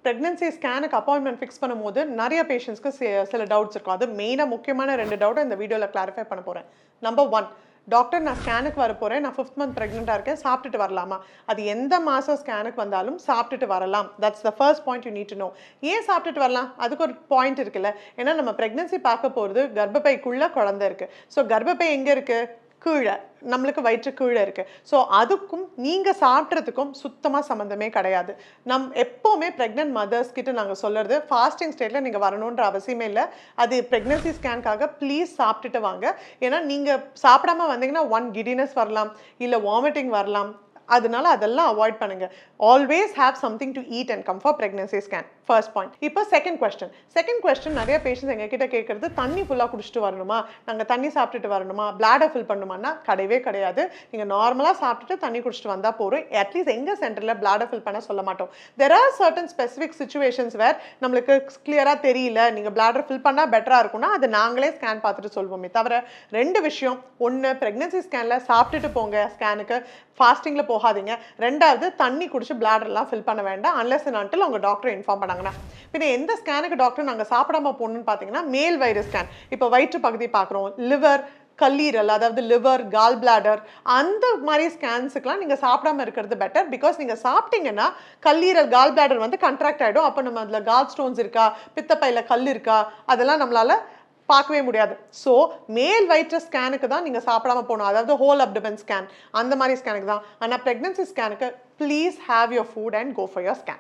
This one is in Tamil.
பிரெக்னன்சி ஸ்கேனுக்கு அப்பாயின்மெண்ட் ஃபிக்ஸ் பண்ணும்போது நிறைய பேஷண்ட்ஸ்க்கு சில டவுட்ஸ் இருக்கும். அது மெயினாக முக்கியமான 2 டவுட்டை இந்த வீடியோவில் கிளாரிஃபை பண்ண போகிறேன். நம்பர் 1, டாக்டர் நான் ஸ்கேனுக்கு வர போகிறேன், நான் 5th மந்த் ப்ரெக்னெண்ட்டாக இருக்கேன், சாப்பிட்டுட்டு வரலாமா? அது எந்த மாதம் ஸ்கேனுக்கு வந்தாலும் சாப்பிட்டுட்டு வரலாம். That's the first point you need to know. ஏன் சாப்பிட்டுட்டு வரலாம்? அதுக்கு ஒரு பாயிண்ட் இருக்குல்ல. ஏன்னா நம்ம ப்ரெக்னன்சி பார்க்க போகிறது கர்ப்பப்பைக்குள்ளே குழந்தை இருக்குது. ஸோ கர்ப்பப்பை எங்கே இருக்குது? கீழே, நம்மளுக்கு வயிற்று கீழே இருக்குது. ஸோ அதுக்கும் நீங்கள் சாப்பிட்றதுக்கும் சுத்தமாக சம்மந்தமே கிடையாது. எப்போவுமே ப்ரெக்னென்ட் மதர்ஸ் கிட்ட நாங்கள் சொல்கிறது, ஃபாஸ்டிங் ஸ்டேட்டில் நீங்கள் வரணுன்ற அவசியமே இல்லை. அது ப்ரெக்னன்சி ஸ்கேனுக்காக ப்ளீஸ் சாப்பிட்டுட்டு வாங்க. ஏன்னா நீங்கள் சாப்பிடாம வந்தீங்கன்னா கிடினஸ் வரலாம், இல்லை வாமிட்டிங் வரலாம். அதனால அதெல்லாம் அவாய்ட் பண்ணுங்க. Always have something to eat and come for pregnancy scan. First point. இப்போ செகண்ட் கொஸ்டின் நிறைய பேஷண்ட்ஸ் எங்ககிட்ட கேட்கறது, தண்ணி ஃபுல்லாக குடிச்சிட்டு வரணுமா, நாங்கள் தண்ணி சாப்பிட்டுட்டு வரணுமா, பிளாடர் ஃபில் பண்ணுமான்னா கிடையவே கிடையாது. நீங்கள் நார்மலாக சாப்பிட்டுட்டு தண்ணி குடிச்சிட்டு வந்தால் போதும். அட்லீஸ்ட் எங்கள் சென்டரில் பிளாடர் ஃபில் பண்ண சொல்ல மாட்டோம். There are certain specific situations where நம்மளுக்கு கிளியராக தெரியல, நீங்கள் பிளாடர் ஃபில் பண்ணால் பெட்டராக இருக்கும்னா அது நாங்களே ஸ்கேன் பார்த்துட்டு சொல்வோமே தவிர 2 விஷயம். 1, ப்ரெக்னன்சி ஸ்கேனில் சாப்பிட்டுட்டு போங்க ஸ்கேனுக்கு, ஃபாஸ்டிங்கில் போகாதீங்க. 2வது, தண்ணி குடிச்சு பிளாடர்லாம் ஃபில் பண்ண வேண்டாம் அன்லெஸ் அண்ட் அன்டில் உங்கள் டாக்டர் இன்ஃபார்ம் பண்ணாங்கன்னா. பின்ன எந்த ஸ்கேனுக்கு டாக்டர் நாங்கள் சாப்பிடாம போகணும்னு பார்த்தீங்கன்னா, மேல் வயிறு ஸ்கேன். இப்போ வயிற்று பகுதி பார்க்குறோம், லிவர், கல்லீரல், அதாவது லிவர், கால் பிளாடர், அந்த மாதிரி ஸ்கேன்ஸுக்கெலாம் நீங்கள் சாப்பிடாம இருக்கிறது பெட்டர். பிகாஸ் நீங்கள் சாப்பிட்டீங்கன்னா கல்லீரல், கால் பிளாடர் வந்து கண்ட்ராக்ட் ஆகிடும். அப்போ நம்ம அதில் கால் ஸ்டோன்ஸ் இருக்கா, பித்தப்பையில் கல் இருக்கா, அதெல்லாம் நம்மளால் பார்க்கவே முடியாது. ஸோ மேல் வயிற்று ஸ்கேனுக்கு தான் நீங்கள் சாப்பிடாம போகணும். அதாவது ஹோல் அப்டமன் ஸ்கேன், அந்த மாதிரி ஸ்கேனுக்கு தான். ஆனால் ப்ரெக்னன்சி ஸ்கேனுக்கு please have your food and go for your scan.